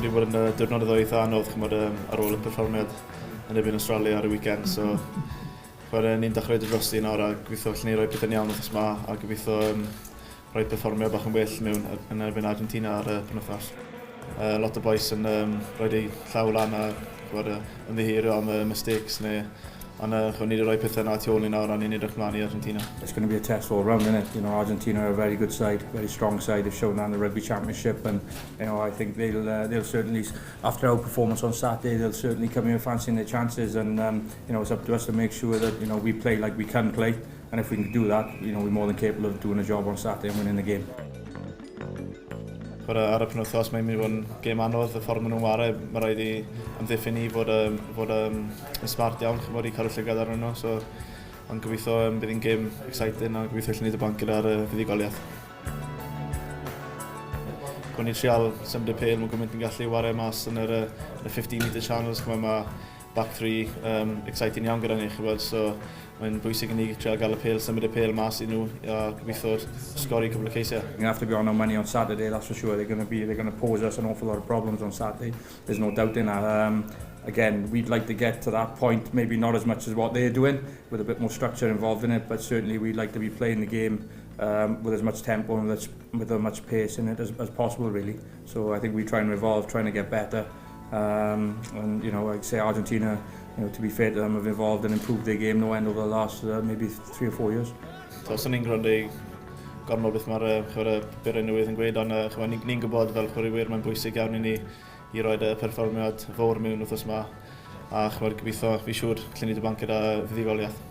wedi bod yn diwrnod eitha anodd ar ôl y perfformiad yn erbyn Australia ar y weekend. So, ni'n dechrau drosti nawr a gobeithio allwn ni roi pethau'n iawn wrth yma a gobeithio rhoi perfformiad bach yn well mewn yn erbyn Argentina ar y penwythnos. Lot o bois yn rhoi eu llaw lan a ymddiheuro am mistakes ond ni wedi rhoi pethau na tu ôl ni nawr a ni'n edrych mlaen i Argentina. It's going to be a test all round, isn't it? You know, Argentina are a very good side, very strong side. They've shown that in the Rugby Championship, and you know, I think they'll certainly, after our performance on Saturday, they'll certainly come here fancying their chances. And you know, it's up to us to make sure that we play like we can play, and if we can do that, we're more than capable of doing a job on Saturday and winning the game. Ar y penwythnos mae'n mynd i fod yn gêm anodd, y ffordd maen nhw'n ware, mae rhaid i amddiffyn ni fod yn smart iawn, i cael y llygad ar nhw. So, ond gobeithio bydd hi'n gêm exciting a gobeithio allwn ni dy banc gyda'r fuddugoliaeth. Ni'n trial symud y pêl, mae'n gymaint yn gallu ware mas yn y 15-metre channels, mae back three exciting iawn gyda ni, so mae'n bwysig i ni trial gael y pêl, symud y pêl mas i nhw a gobeithio sgori cwbl o ceisiau. We're going to have to be on our money on Saturday, that's for sure. They're going to pose us an awful lot of problems on Saturday. There's no doubt in that. Again, we'd like to get to that point, maybe not as much as what they're doing, with a bit more structure involved in it, but certainly we'd like to be playing the game with as much tempo and with as much pace in it as possible, really. So I think we try and evolve, trying to get better. And I'd say Argentina, to be fair to them, have evolved and improved their game no end over the last maybe 3 or 4 years. So, os ni'n gwrando i gormod beth mae'r byrau newydd yn gweud, ond ni'n gwybod fel chwaraewyr mae'n bwysig iawn i ni i roed y perfformiad fawr mewn wrthos yma. A gobeithio, fi siŵr, allwn ni dy banc gyda fuddugoliaeth.